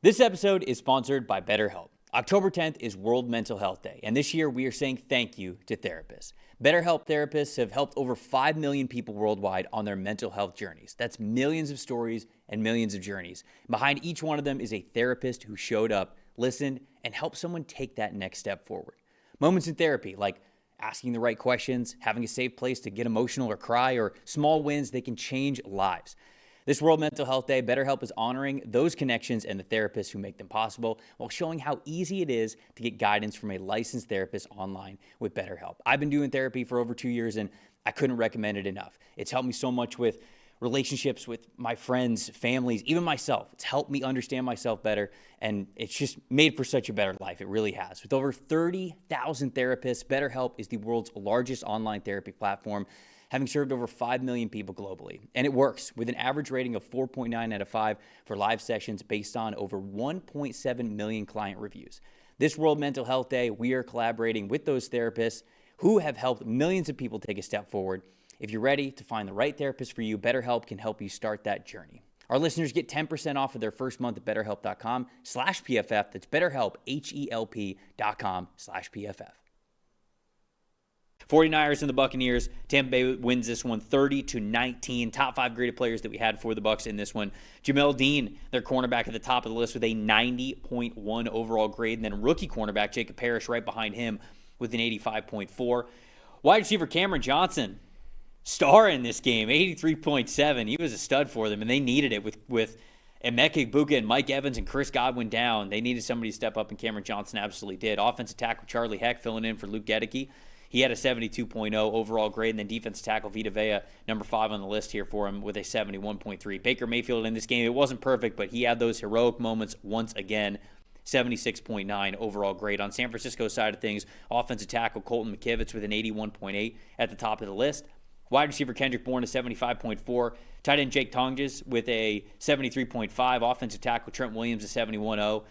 This episode is sponsored by BetterHelp. October 10th is World Mental Health Day, and this year we are saying thank you to therapists. BetterHelp therapists have helped over 5 million people worldwide on their mental health journeys. That's millions of stories and millions of journeys. Behind each one of them is a therapist who showed up, listened, and helped someone take that next step forward. Moments in therapy, like asking the right questions, having a safe place to get emotional or cry, or small wins, they can change lives. This World Mental Health Day, BetterHelp is honoring those connections and the therapists who make them possible while showing how easy it is to get guidance from a licensed therapist online with BetterHelp. I've been doing therapy for over 2 years and I couldn't recommend it enough. It's helped me so much with relationships with my friends, families, even myself. It's helped me understand myself better, and it's just made for such a better life. It really has. With over 30,000 therapists, BetterHelp is the world's largest online therapy platform, having served over 5 million people globally. And it works with an average rating of 4.9 out of 5 for live sessions based on over 1.7 million client reviews. This World Mental Health Day, we are collaborating with those therapists who have helped millions of people take a step forward. If you're ready to find the right therapist for you, BetterHelp can help you start that journey. Our listeners get 10% off of their first month at BetterHelp.com/PFF. That's BetterHelp, HELP.com/PFF. 49ers and the Buccaneers. Tampa Bay wins this one 30-19. Top 5 graded players that we had for the Bucs in this one. Jamel Dean, their cornerback at the top of the list with a 90.1 overall grade. And then rookie cornerback Jacob Parrish right behind him with an 85.4. Wide receiver Cameron Johnson, star in this game, 83.7. He was a stud for them, and they needed it with Emeka Egbuka and Mike Evans and Chris Godwin down. They needed somebody to step up, and Cameron Johnson absolutely did. Offensive tackle Charlie Heck filling in for Luke Gedeke. He had a 72.0 overall grade, and then defensive tackle Vita Vea, number 5 on the list here for him with a 71.3. Baker Mayfield in this game, it wasn't perfect, but he had those heroic moments once again. 76.9 overall grade. On San Francisco's side of things, offensive tackle Colton McKivitz with an 81.8 at the top of the list. Wide receiver Kendrick Bourne, a 75.4. Tight end Jake Tonges with a 73.5. Offensive tackle Trent Williams, a 71.0.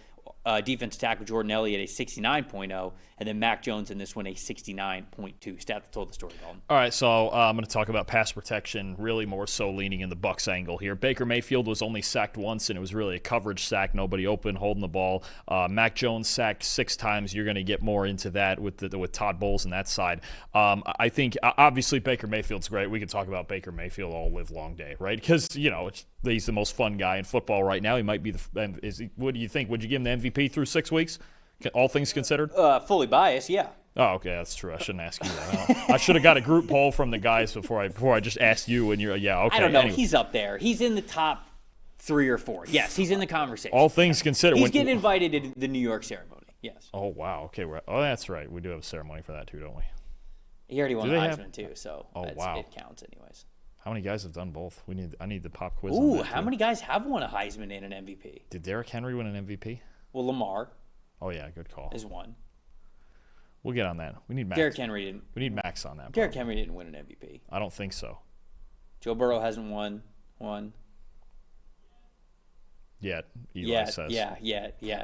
Defensive tackle Jordan Elliott, a 69.0. And then Mac Jones in this one, a 69.2. Stat that told the story, Dalton. All right, so I'm going to talk about pass protection, really more so leaning in the Bucs angle here. Baker Mayfield was only sacked once, and it was really a coverage sack, nobody open, holding the ball. Mac Jones sacked 6 times. You're going to get more into that with Todd Bowles on that side. I think, obviously, Baker Mayfield's great. We could talk about Baker Mayfield all live long day, right? Because, he's the most fun guy in football right now. He might be what do you think? Would you give him the MVP through 6 weeks? All things considered? Fully biased, yeah. Oh, okay, that's true. I shouldn't ask you that. I should have got a group poll from the guys before I just asked you, and you're yeah, okay. I don't know. Anyway. He's up there. He's in the top 3 or 4. Yes, he's in the conversation. All things considered. He's getting invited to the New York ceremony, yes. Oh, wow. Okay. That's right. We do have a ceremony for that, too, don't we? He already won the Heisman, too, so wow. It counts anyways. How many guys have done both? I need the pop quiz. Ooh, on that, how many guys have won a Heisman and an MVP? Did Derrick Henry win an MVP? Well, Lamar. Oh, yeah, good call. Is one. We'll get on that. We need Max. Derrick Henry didn't. We need Max on that. Derrick Henry didn't win an MVP. I don't think so. Joe Burrow hasn't won one. Yet, Eli says. Yeah.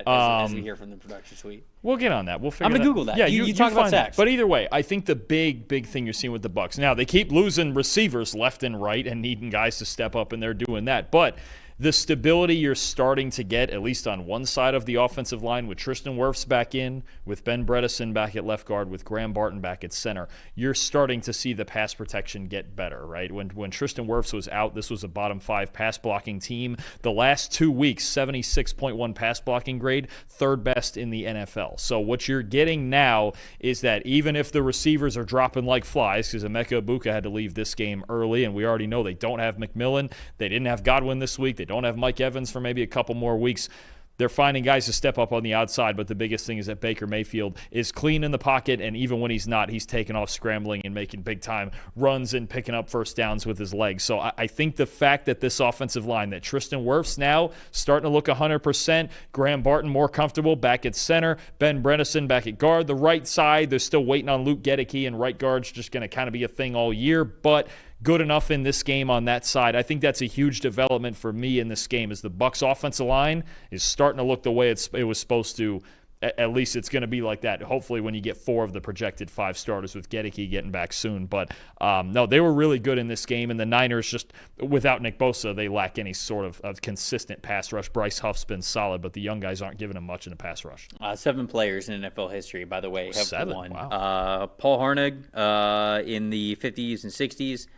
As we hear from the production suite. We'll get on that. We'll figure I'm going to Google that. Yeah, you talk about sacks. But either way, I think the big thing you're seeing with the Bucs. Now, they keep losing receivers left and right and needing guys to step up, and they're doing that. But the stability you're starting to get, at least on one side of the offensive line, with Tristan Wirfs back in, with Ben Bredesen back at left guard, with Graham Barton back at center, you're starting to see the pass protection get better, right? When Tristan Wirfs was out, this was a bottom 5 pass blocking team. The last 2 weeks, 76.1 pass blocking grade, 3rd best in the NFL. So what you're getting now is that even if the receivers are dropping like flies, because Emeka Egbuka had to leave this game early, and we already know they don't have McMillan, they didn't have Godwin this week, they don't have Mike Evans for maybe a couple more weeks. They're finding guys to step up on the outside, but the biggest thing is that Baker Mayfield is clean in the pocket, and even when he's not, he's taking off scrambling and making big-time runs and picking up first downs with his legs. So I think the fact that this offensive line, that Tristan Wirfs now starting to look 100%, Graham Barton more comfortable back at center, Ben Bredesen back at guard, the right side, they're still waiting on Luke Gedeke, and right guard's just going to kind of be a thing all year, but good enough in this game on that side. I think that's a huge development for me in this game, is the Bucs offensive line is starting to look the way it was supposed to at least it's going to be like that. Hopefully when you get 4 of the projected 5 starters with Gedeke getting back soon. But no, they were really good in this game. And the Niners just, without Nick Bosa, they lack any sort of consistent pass rush. Bryce Huff's been solid, but the young guys aren't giving him much in the pass rush. 7 players in NFL history, by the way, have 7? won. Wow. Paul Harnig in the 50s and 60s.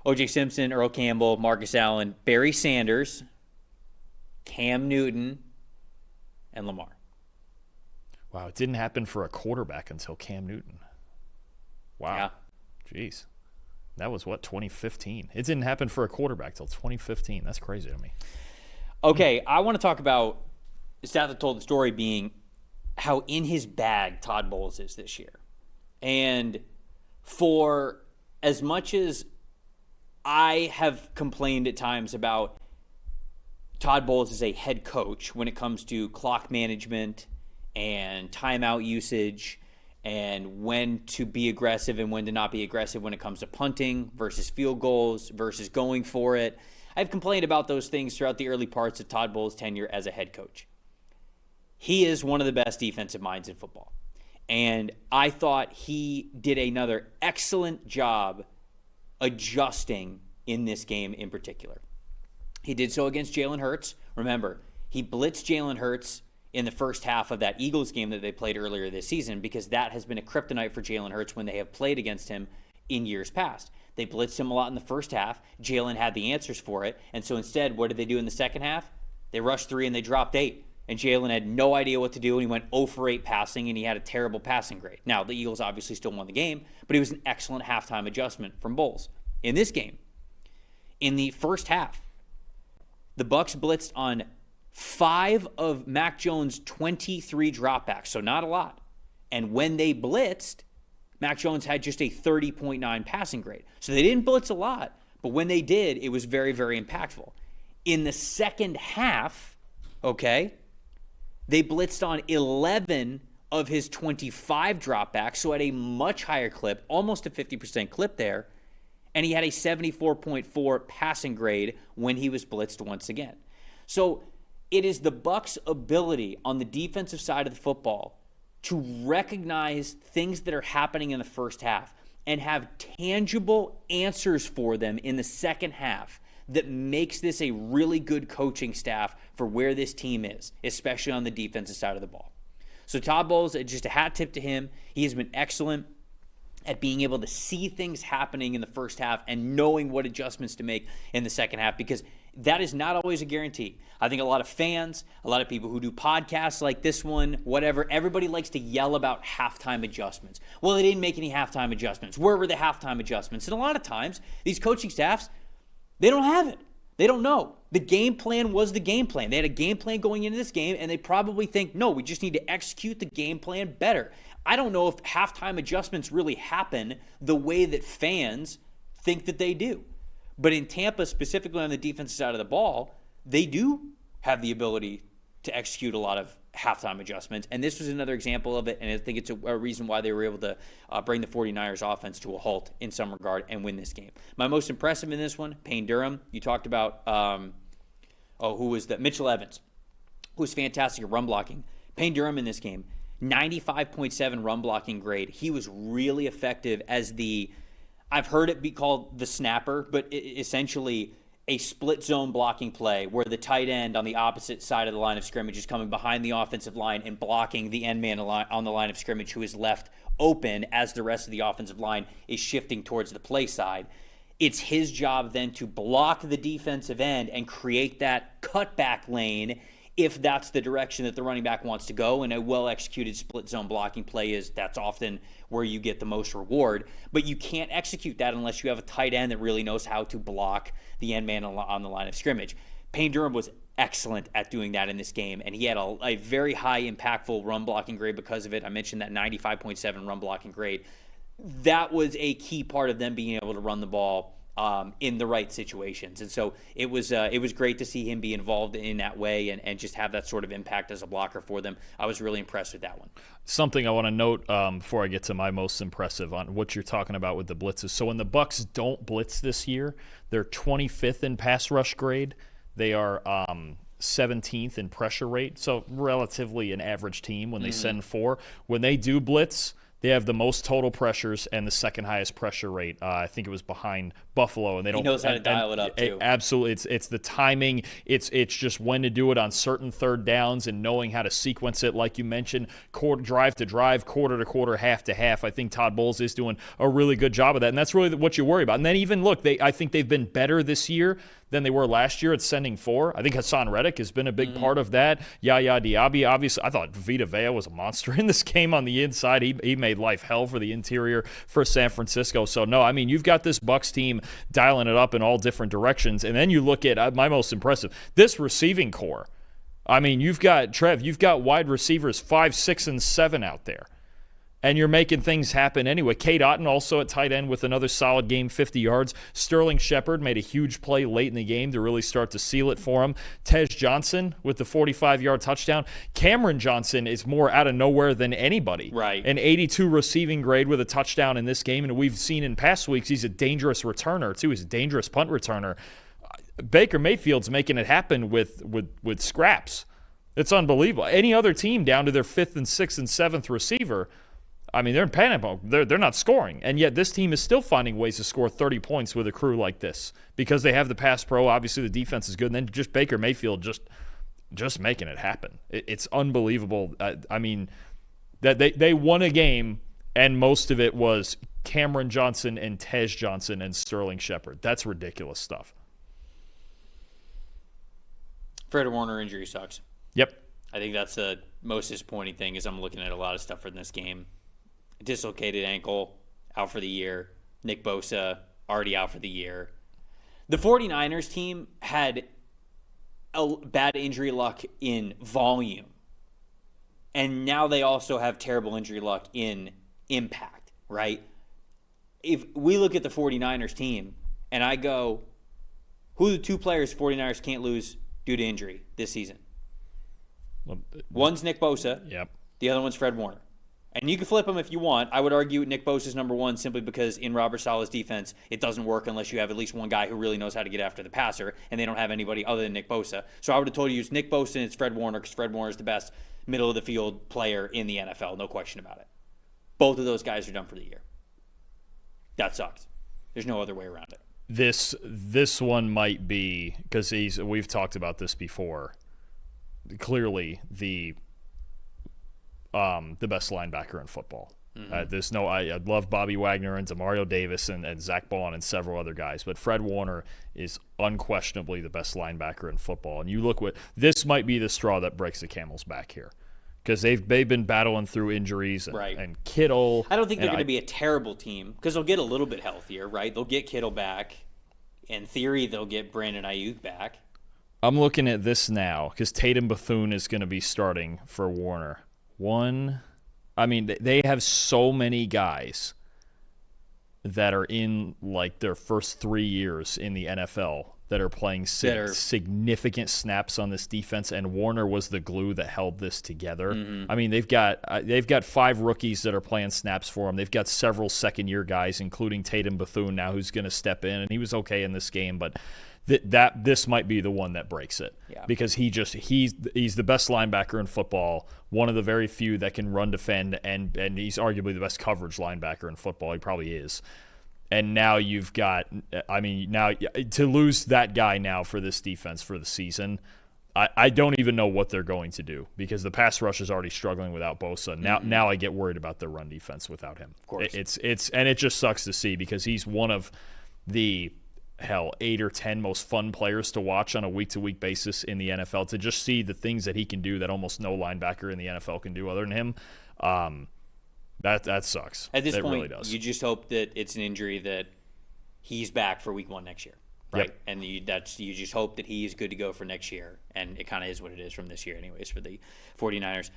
O.J. Simpson, Earl Campbell, Marcus Allen, Barry Sanders, Cam Newton, and Lamar. Wow, it didn't happen for a quarterback until Cam Newton. Wow. Yeah. Jeez. That was, 2015? It didn't happen for a quarterback till 2015. That's crazy to me. Okay, I want to talk about the stat that told the story being how in his bag Todd Bowles is this year. And for as much as I have complained at times about Todd Bowles as a head coach when it comes to clock management and timeout usage and when to be aggressive and when to not be aggressive when it comes to punting versus field goals versus going for it. I've complained about those things throughout the early parts of Todd Bowles' tenure as a head coach. He is one of the best defensive minds in football. And I thought he did another excellent job adjusting in this game in particular. He did so against Jalen Hurts. Remember, he blitzed Jalen Hurts in the first half of that Eagles game that they played earlier this season because that has been a kryptonite for Jalen Hurts when they have played against him in years past. They blitzed him a lot in the first half. Jalen had the answers for it. And so instead, what did they do in the second half? They rushed 3 and they dropped 8. And Jalen had no idea what to do, and he went 0 for 8 passing, and he had a terrible passing grade. Now, the Eagles obviously still won the game, but it was an excellent halftime adjustment from Bowles. In this game, in the first half, the Bucs blitzed on 5 of Mac Jones' 23 dropbacks, so not a lot. And when they blitzed, Mac Jones had just a 30.9 passing grade. So they didn't blitz a lot, but when they did, it was very, very impactful. In the second half, okay, they blitzed on 11 of his 25 dropbacks, so at a much higher clip, almost a 50% clip there, and he had a 74.4 passing grade when he was blitzed once again. So it is the Bucs' ability on the defensive side of the football to recognize things that are happening in the first half and have tangible answers for them in the second half that makes this a really good coaching staff for where this team is, especially on the defensive side of the ball. So Todd Bowles, just a hat tip to him. He has been excellent at being able to see things happening in the first half and knowing what adjustments to make in the second half, because that is not always a guarantee. I think a lot of fans, a lot of people who do podcasts like this one, whatever, everybody likes to yell about halftime adjustments. Well, they didn't make any halftime adjustments. Where were the halftime adjustments? And a lot of times, these coaching staffs, they don't have it. They don't know. The game plan was the game plan. They had a game plan going into this game, and they probably think, no, we just need to execute the game plan better. I don't know if halftime adjustments really happen the way that fans think that they do. But in Tampa, specifically on the defensive side of the ball, they do have the ability to execute a lot of halftime adjustments. And this was another example of it, and I think it's a reason why they were able to bring the 49ers offense to a halt in some regard and win this game. My most impressive in this one, Payne Durham. You talked about, who was that? Mitchell Evans, who was fantastic at run blocking. Payne Durham in this game, 95.7 run blocking grade. He was really effective as I've heard it be called the snapper, but essentially a split zone blocking play where the tight end on the opposite side of the line of scrimmage is coming behind the offensive line and blocking the end man on the line of scrimmage, who is left open as the rest of the offensive line is shifting towards the play side. It's his job then to block the defensive end and create that cutback lane if that's the direction that the running back wants to go. And a well-executed split zone blocking play that's often where you get the most reward. But you can't execute that unless you have a tight end that really knows how to block the end man on the line of scrimmage. Payne Durham was excellent at doing that in this game, and he had a very high impactful run blocking grade because of it. I mentioned that 95.7 run blocking grade. That was a key part of them being able to run the ball in the right situations. And so it was great to see him be involved in that way and just have that sort of impact as a blocker for them. I was really impressed with that one. Something I want to note before I get to my most impressive on what you're talking about with the blitzes. So when the Bucs don't blitz this year, they're 25th in pass rush grade. They are 17th in pressure rate, so relatively an average team when they send 4. When they do blitz, they have the most total pressures and the second highest pressure rate. I think it was behind Buffalo, and they don't. He knows how to dial it up too. Absolutely, it's the timing. It's just when to do it on certain third downs and knowing how to sequence it, like you mentioned, drive to drive, quarter to quarter, half to half. I think Todd Bowles is doing a really good job of that, and that's really what you worry about. And then even look, I think they've been better this year than they were last year at sending 4. I think Hassan Reddick has been a big part of that. Yaya Diaby, obviously, I thought Vita Vea was a monster in this game on the inside. He made life hell for the interior for San Francisco. So, no, I mean, you've got this Bucs team dialing it up in all different directions. And then you look at my most impressive, this receiving core. I mean, you've got wide receivers 5, 6, and 7 out there. And you're making things happen anyway. Cade Otton also at tight end with another solid game, 50 yards. Sterling Shepard made a huge play late in the game to really start to seal it for him. Tej Johnson with the 45-yard touchdown. Cameron Johnson is more out of nowhere than anybody. Right. An 82 receiving grade with a touchdown in this game. And we've seen in past weeks he's a dangerous returner, too. He's a dangerous punt returner. Baker Mayfield's making it happen with scraps. It's unbelievable. Any other team down to their 5th and 6th and 7th receiver, I mean, they're in panic mode. They're not scoring. And yet this team is still finding ways to score 30 points with a crew like this because they have the pass pro. Obviously, the defense is good. And then just Baker Mayfield just making it happen. It's unbelievable. I mean, that they won a game, and most of it was Cameron Johnson and Tej Johnson and Sterling Shepard. That's ridiculous stuff. Fred Warner injury sucks. Yep. I think that's the most disappointing thing is I'm looking at a lot of stuff from this game. Dislocated ankle, out for the year. Nick Bosa, already out for the year. The 49ers team had a bad injury luck in volume. And now they also have terrible injury luck in impact, right? If we look at the 49ers team and I go, who are the 2 players 49ers can't lose due to injury this season? One's Nick Bosa. Yep. The other one's Fred Warner. And you can flip them if you want. I would argue Nick Bosa is number 1 simply because in Robert Saleh's defense, it doesn't work unless you have at least one guy who really knows how to get after the passer, and they don't have anybody other than Nick Bosa. So I would have told you it's Nick Bosa and it's Fred Warner because Fred Warner is the best middle-of-the-field player in the NFL, no question about it. Both of those guys are done for the year. That sucks. There's no other way around it. This one might be, because we've talked about this before, clearly the best linebacker in football. I love Bobby Wagner and Demario Davis and Zach Baun and several other guys, but Fred Warner is unquestionably the best linebacker in football. And you look this might be the straw that breaks the camel's back here, because they've been battling through injuries and Kittle. I don't think they're going to be a terrible team because they'll get a little bit healthier, right? They'll get Kittle back. In theory, they'll get Brandon Ayuk back. I'm looking at this now because Tatum Bethune is going to be starting for Warner. They have so many guys that are in like their first 3 years in the NFL that are playing significant snaps on this defense, and Warner was the glue that held this together. Mm-hmm. I mean, they've got 5 rookies that are playing snaps for them. They've got several second-year guys, including Tatum Bethune now, who's going to step in, and he was okay in this game, but this might be the one that breaks it. Yeah. Because he's the best linebacker in football, one of the very few that can run, defend, and he's arguably the best coverage linebacker in football. He probably is. And now you've got, to lose that guy now for this defense for the season, I don't even know what they're going to do because the pass rush is already struggling without Bosa. Now I get worried about their run defense without him. Of course. It just sucks to see because he's one of the 8 or 10 most fun players to watch on a week-to-week basis in the NFL. To just see the things that he can do that almost no linebacker in the NFL can do other than him, that sucks. At this it point, really does. You just hope that it's an injury that he's back for week 1 next year, right? Yep. And you just hope that he is good to go for next year, and it kind of is what it is from this year anyways for the 49ers.